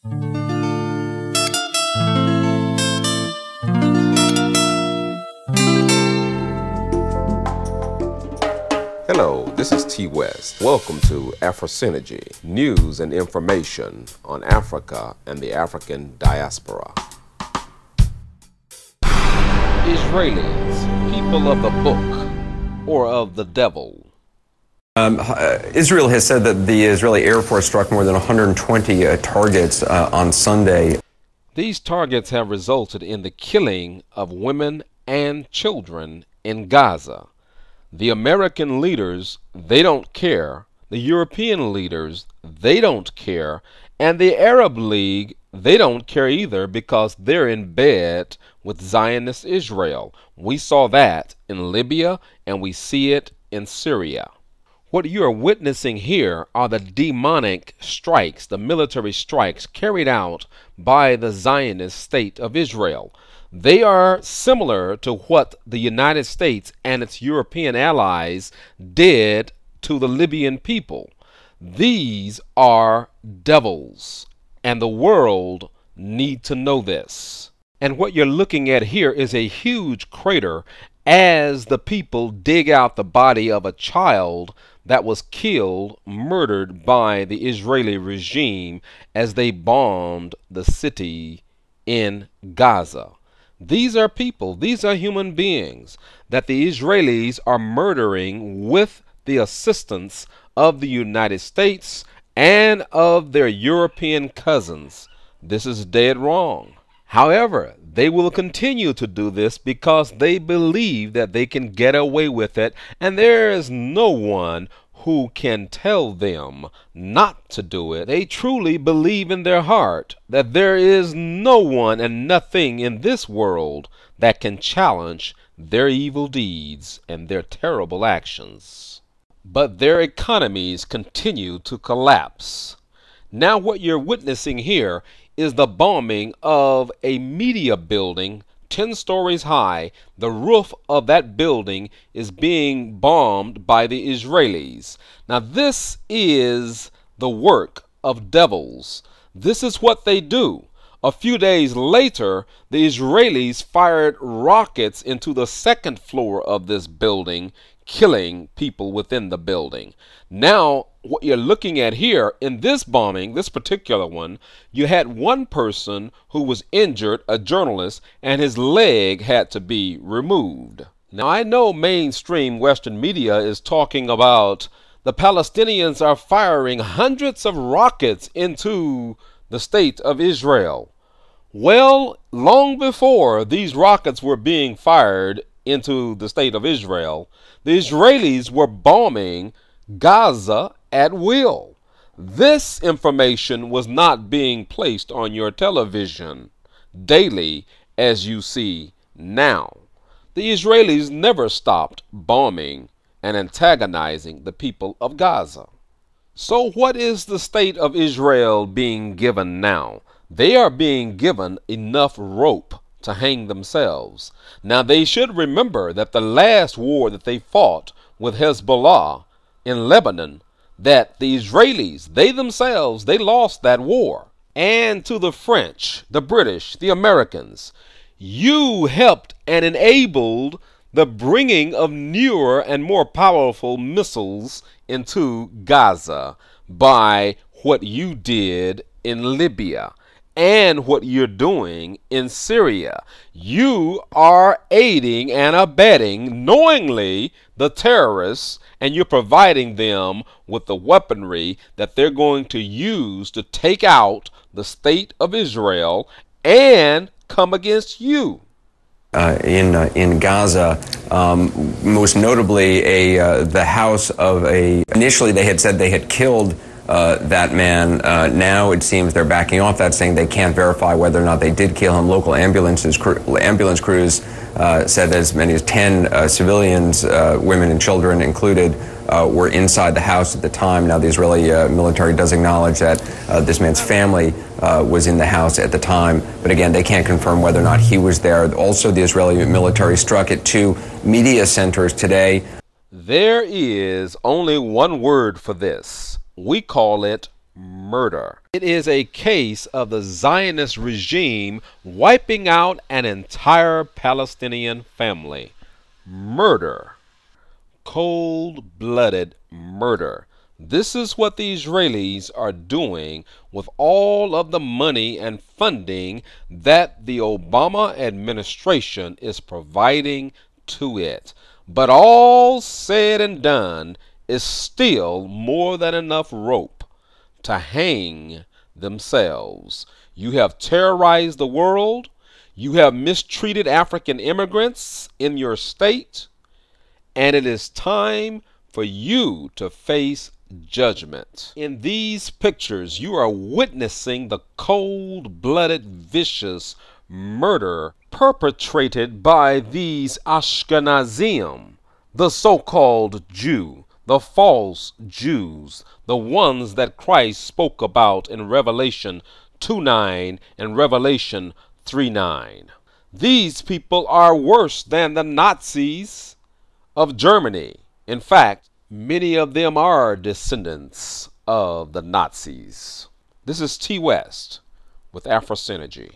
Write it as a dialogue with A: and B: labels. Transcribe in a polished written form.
A: Hello, this is T West. Welcome to AfriSynergy, news and information on Africa and the African diaspora. Israelis, people of the book or of the devil.
B: Israel has said that the Israeli Air Force struck more than 120 targets on Sunday.
A: These targets have resulted in the killing of women and children in Gaza. The American leaders, they don't care. The European leaders, they don't care. And the Arab League, they don't care either because they're in bed with Zionist Israel. We saw that in Libya and we see it in Syria. What you are witnessing here are the demonic strikes, the military strikes carried out by the Zionist state of Israel. They are similar to what the United States and its European allies did to the Libyan people. These are devils, and the world need to know this. And what you're looking at here is a huge crater as the people dig out the body of a child that was killed, murdered by the Israeli regime as they bombed the city in Gaza. These are people, these are human beings that the Israelis are murdering with the assistance of the United States and of their European cousins. This is dead wrong. However, they will continue to do this because they believe that they can get away with it, and there is no one who can tell them not to do it. They truly believe in their heart that there is no one and nothing in this world that can challenge their evil deeds and their terrible actions. But their economies continue to collapse. Now what you're witnessing here is the bombing of a media building 10 stories high. The roof of that building is being bombed by the Israelis. Now this is the work of devils. This is what they do. A few days later, the Israelis fired rockets into the second floor of this building, killing people within the building. Now, what you're looking at here in this bombing, this particular one, you had one person who was injured, a journalist, and his leg had to be removed. Now, I know mainstream Western media is talking about the Palestinians are firing hundreds of rockets into the state of Israel. Well, long before these rockets were being fired into the state of Israel, the Israelis were bombing Gaza at will. This information was not being placed on your television daily as you see now. The Israelis never stopped bombing and antagonizing the people of Gaza. So what is the state of Israel being given now? They are being given enough rope to hang themselves. Now they should remember that the last war that they fought with Hezbollah in Lebanon, that the Israelis, they themselves, they lost that war. And to the French, the British, the Americans, you helped and enabled the bringing of newer and more powerful missiles into Gaza by what you did in Libya and what you're doing in Syria. You are aiding and abetting knowingly the terrorists, and you're providing them with the weaponry that they're going to use to take out the state of Israel and come against you.
B: In Gaza, most notably the house of initially they had said they had killed that man. Now it seems they're backing off that, saying they can't verify whether or not they did kill him. Local ambulance crews said as many as 10 civilians, women and children included, were inside the house at the time. Now the Israeli military does acknowledge that this man's family was in the house at the time, but again, they can't confirm whether or not he was there. Also, the Israeli military struck at 2 media centers today.
A: There is only one word for this. We call it murder. It is a case of the Zionist regime wiping out an entire Palestinian family. Murder. Cold-blooded murder. This is what the Israelis are doing with all of the money and funding that the Obama administration is providing to it. But all said and done is still more than enough rope to hang themselves. You have terrorized the world. You have mistreated African immigrants in your state. And it is time for you to face judgment. In these pictures, you are witnessing the cold-blooded, vicious murder perpetrated by these Ashkenazim, the so-called Jew, the false Jews, the ones that Christ spoke about in Revelation 2:9 and Revelation 3:9. These people are worse than the Nazis of Germany. In fact, many of them are descendants of the Nazis. This is T. West with AfriSynergy.